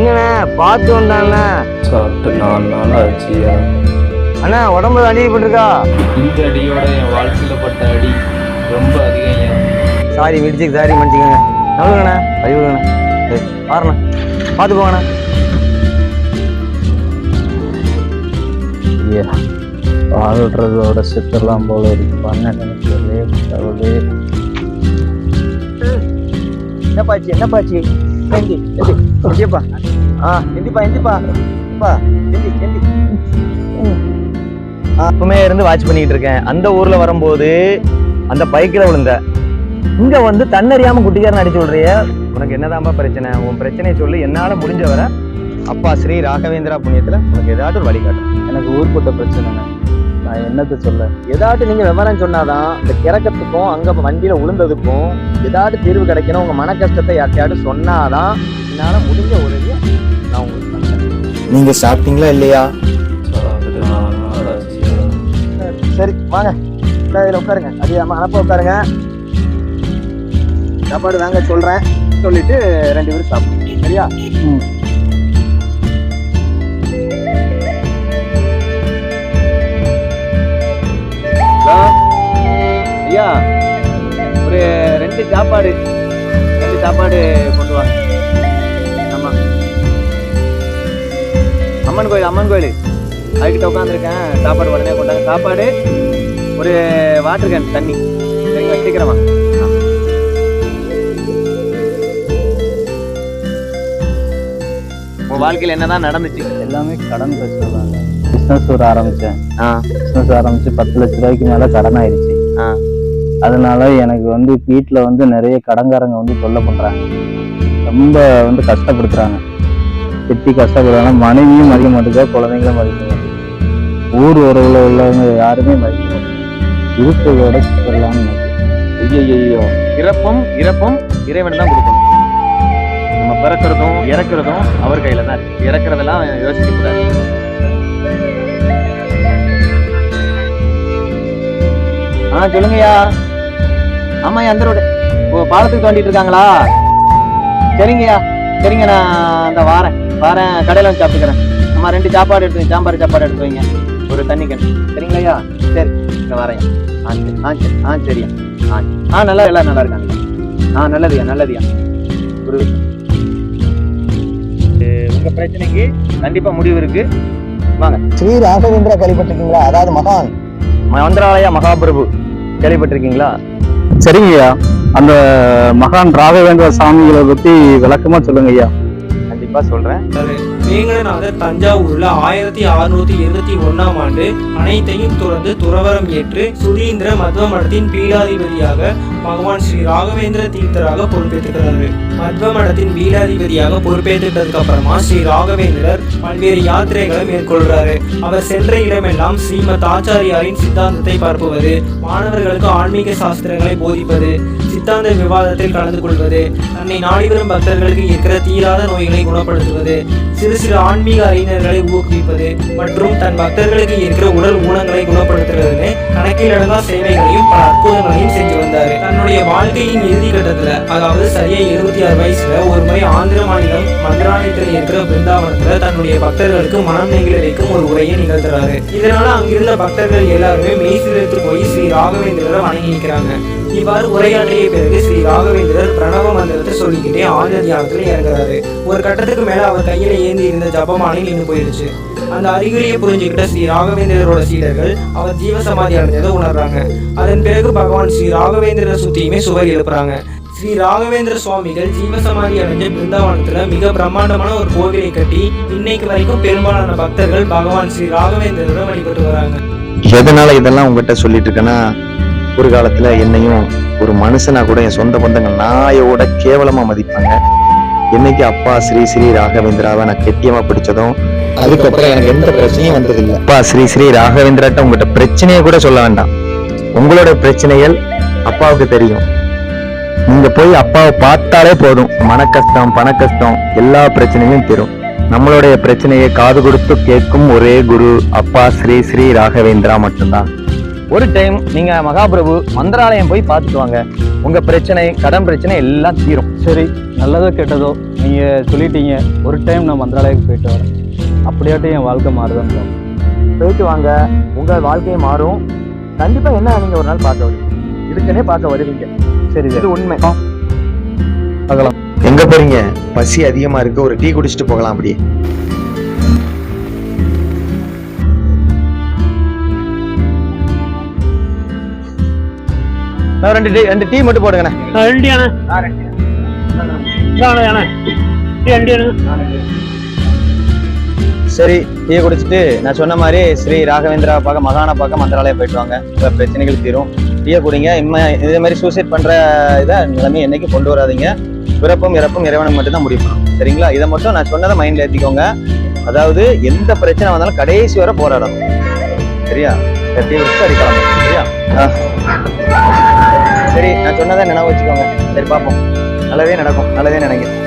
எங்கண்ணே பார்த்து வந்தாண்ணே. சாப்பிட்டு 4 நாள் ஆச்சியா. அண்ணா உடம்புல அடிபட்டுருக்கா? இந்த அடியோட என் வாழ்க்கையில பட்ட அடி ரொம்ப அதிகம். சாரி மிடிச்சுக்கு சாரி மன்னிச்சுக்கோங்க. நவலுங்கண்ணா வழிவிடுங்கண்ணா. சரி பாருண்ணா பார்த்து போங்கண்ணா. வாழ்றதோட சித்தெல்லாம் போல இருக்கு. பண்ணே என்னப்பாச்சு எந்திப்பா. எந்திப்பா அப்பமே இருந்து வாட்ச் பண்ணிட்டு இருக்கேன். அந்த ஊர்ல வரும்போது அந்த பைக்கில் விழுந்த, இங்க வந்து தன்னறியாம குட்டிக்காரன் அடிச்சு விடுறிய. உனக்கு என்னதான்பா பிரச்சனை? உன் பிரச்சனையை சொல்லி என்னால முடிஞ்ச வர அப்பா ஸ்ரீ ராகவேந்திரா புண்ணியத்துல உனக்கு ஏதாட்டு ஒரு வழிகாட்டும். எனக்கு ஊர்பட்ட பிரச்சனை, நான் என்னத்த சொல்ல? ஏதாட்டு நீங்க விவரம் சொன்னாதான் இந்த கிறக்கத்துக்கும் அங்க வண்டியில விழுந்ததுக்கும் ஏதாட்டு தீர்வு கிடைக்கணும். உங்க மன கஷ்டத்தை யார்ட்டையாட்டு சொன்னாதான் என்னால முடிஞ்ச உதவியை நான் உங்களுக்கு பண்றேன். நீங்க சாப்பிட்டீங்களா இல்லையா? சரி வாங்க இதில் உட்காருங்க. அது அம்மா அனுப்ப உட்காருங்க. சாப்பாடு வாங்க சொல்றேன், சொல்லிட்டு 2 பேரும் சாப்பிடுங்க. சரியா? ஐயா ஒரு 2 சாப்பாடு கொண்டு வாங்க. ஆமா அம்மன் கோயில் அதுக்கிட்ட உட்காந்துருக்கேன். சாப்பாடு உடனே கொண்டாங்க. சாப்பாடு ஒரு வாட்டர் கேன் தண்ணி. சரிங்களா? சீக்கிரமா. உங்க வாழ்க்கையில் என்னதான் நடந்துச்சு? எல்லாமே கடன் பிரச்சனை தாங்க. பிஸ்னஸ் ஆரம்பிச்சேன். பிஸ்னஸ் ஆரம்பிச்சு 10 லட்ச ரூபாய்க்கு மேல கடன் ஆயிடுச்சு. அதனால எனக்கு வந்து வீட்டுல வந்து நிறைய கடன்காரங்க வந்து தொல்லை பண்றாங்க. ரொம்ப வந்து கஷ்டப்படுத்துறாங்க. திட்டி கஷ்டப்படுறாங்க. மனைவியும் மதிக்க மாட்டேங்க, குழந்தைங்களும் மதிக்க மாட்டேங்க. ஊர் உறவுல உள்ளவங்க யாருமே மதிக்க மாட்டேங்க. இருப்பதோட சுத்தலாம்னு. ஐயோ இறப்பும் இறைவன் தான் கொடுக்கணும். நம்ம பிறக்கிறதும் இறக்குறதும் அவர் கையில தான் இருக்கு. இறக்குறதெல்லாம் யோசிக்க கூடாது. சொல்லுங்கய்யா. ஆமா அந்த ரோடு பாலத்துக்கு தோண்டிட்டு இருக்காங்களா? சரிங்கய்யா சரிங்க. நான் அந்த வாரேன் கடையில வந்து சாப்பிட்டுக்கிறேன். அம்மா 2 சாப்பாடு எடுத்து, சாம்பார் சாப்பாடு எடுத்து வைங்க, ஒரு தண்ணி கேன். சரிங்களையா? சரி இங்க வரேன். சரி சரியா. நல்லா எல்லாம் நல்லா இருக்காங்க. நல்லதுயா. ஒரு உங்க பிரச்சனைக்கு கண்டிப்பா முடிவு இருக்கு. வாங்க. ஸ்ரீ ராகவேந்திரா கேள்விப்பட்டிருக்கீங்களா? அதாவது மந்திராலயா மகாபிரபு கேள்விப்பட்டிருக்கீங்களா? சரிங்கய்யா. அந்த மகான் ராகவேந்திர சாமிகளை பத்தி விளக்கமா சொல்லுங்க ஐயா. கண்டிப்பா சொல்றேன். வேங்கடநாதர் தஞ்சாவூர்ல 1621ஆம் ஆண்டு அனைத்தையும் துறந்து துறவரம் ஏற்று சுதீந்திர மத்வ மடத்தின் பீடாதிபதியாக பகவான் ஸ்ரீ ராகவேந்திர தீர்த்தராக பொறுப்பேற்றுக்கிறாரு. மத்வ மடத்தின் பீடாதிபதியாக பொறுப்பேற்றதுக்கு அப்புறமா ஸ்ரீ ராகவேந்திரர் பல்வேறு யாத்திரைகளை மேற்கொள்றாரு. அவர் சென்ற இடமெல்லாம் ஸ்ரீமத் ஆச்சாரியாரின் சித்தாந்தத்தை பரப்புவது, மாணவர்களுக்கு ஆன்மீக சாஸ்திரங்களை போதிப்பது, சித்தாந்த விவாதத்தில் கலந்து கொள்வது, தன்னை நாடி வரும் பக்தர்களுக்கு இருக்கிற தீராத நோய்களை குணப்படுத்துவது, சிறு ஆன்மீக அறிஞர்களை ஊக்குவிப்பது மற்றும் தன் பக்தர்களுக்கு இருக்கிற உடல் ஊனங்களை குணப்படுத்துறதுன்னு கணக்கிலடங்கா சேவைகளையும் பல அற்புதங்களையும் செஞ்சு வந்தாரு. தன்னுடைய வாழ்க்கையின் இறுதி கட்டத்துல, அதாவது சரியா 76 வயசுல ஒரு முறை ஆந்திர மாநிலம் மந்திராலயத்தில் இருக்கிற பிருந்தாவனத்துல தன்னுடைய பக்தர்களுக்கு மனம் நெகிழ வைக்கும் ஒரு உரையை நிகழ்த்துறாரு. இதனால அங்கிருந்த பக்தர்கள் எல்லாருமே மெய்சிலிர்த்து போய் ஸ்ரீ ராகவேந்திரரை வணங்கி நிற்கிறாங்க. இவ்வாறு உரையாற்றிய பிறகு ஸ்ரீ ராகவேந்திரர் பிரணவ மந்திரத்தை சொல்லிக்கிட்டே ஆழ்ந்த தியானத்துல இறங்குறாரு. ஒரு கட்டத்துக்கு மேல அவர் கையில ஏந்தி இருந்த ஜபமாலை நின்று போயிடுச்சு. அந்த அறிகுறியை புரிஞ்சுக்கிட்ட ஸ்ரீ ராகவேந்திரரோட சீடர்கள் அவர் ஜீவசமாதி அடைஞ்சதை உணர்றாங்க. அதன் பிறகு பகவான் ஸ்ரீ ராகவேந்திரர் சுத்தியுமே சுவர் எழுப்புறாங்க. ஸ்ரீ ராகவேந்திர சுவாமிகள் ஜீவசமாதி அடைஞ்ச பிருந்தாவனத்துல மிக பிரம்மாண்டமான ஒரு கோவிலை கட்டி இன்னைக்கு வரைக்கும் பெரும்பாலான பக்தர்கள் பகவான் ஸ்ரீ ராகவேந்திரரை வழிபட்டு வராங்க. எதனால இதெல்லாம் உங்ககிட்ட சொல்லிட்டு இருக்கேன்னா, ஒரு காலத்துல என்னையும் ஒரு மனுஷனா கூட என் சொந்த பந்தங்கள் நாயோட கேவலமா மதிப்பாங்க. என்னைக்கு அப்பா ஸ்ரீ ராகவேந்திராவை நான் கெட்டியமா பிடிச்சதும் அதுக்கப்புறம் எனக்கு எந்த பிரச்சனையும் வந்ததில்லை. அப்பா ஸ்ரீ ராகவேந்திராட்ட உங்ககிட்ட பிரச்சனையை கூட சொல்ல வேண்டாம். உங்களோட பிரச்சனைகள் அப்பாவுக்கு தெரியும். நீங்க போய் அப்பாவை பார்த்தாலே போதும். மன கஷ்டம், பண கஷ்டம், எல்லா பிரச்சனையும் தீரும். நம்மளுடைய பிரச்சனையை காது கொடுத்து கேட்கும் ஒரே குரு அப்பா ஸ்ரீ ராகவேந்திரா மட்டும்தான். ஒரு டைம் நீங்க மகாபிரபு மந்திராலயம் போய் பார்த்துட்டு வாங்க. உங்க பிரச்சனை, கடன் பிரச்சனை எல்லாம் தீரும். சரி, நல்லதோ கெட்டதோ நீங்கள் சொல்லிட்டீங்க ஒரு டைம் நான் மந்திராலயத்துக்கு போயிட்டு வரேன், அப்படியாட்டும் என் வாழ்க்கை மாறுதான் தோணும். போயிட்டு வாங்க, உங்க வாழ்க்கையே மாறும். கண்டிப்பா என்ன நீங்க ஒரு நாள் பார்க்க வருவீங்க, இதுக்குன்னே பார்க்க வருவீங்க. சரி இது உண்மை. பார்க்கலாம். எங்க போறீங்க? பசி அதிகமா இருக்கு, ஒரு டீ குடிச்சிட்டு போகலாம். அப்படியே ரெண்டு டீ மட்டும் போடுங்கண்ணே. சரி, டீ குடிச்சிட்டு நான் சொன்ன மாதிரி ஸ்ரீ ராகவேந்திரா பார்க்க, மகானை பார்க்க மந்திராலயம் போயிட்டு வாங்க. பிரச்சனைகள் தீரும். டீயை குடிங்க. இதே மாதிரி சூசைட் பண்ற இதை நிலைமை என்னைக்கு கொண்டு வராதீங்க. பிறப்பும் இறப்பும் இறைவனுக்கு மட்டும்தான் முடியும். சரிங்களா? இதை மட்டும் நான் சொன்னதை மைண்ட்ல ஏற்றிக்கோங்க. அதாவது எந்த பிரச்சனை வந்தாலும் கடைசி வரை போராடணும். சரியா? டீ குடிச்சு அடிக்கலாம். சரியா? சரி, நான் சொன்னதை நினைவு வச்சுக்கோங்க. சரி, பார்ப்போம். நல்லதே நடக்கும், நல்லதே நினைக்கிறேன்.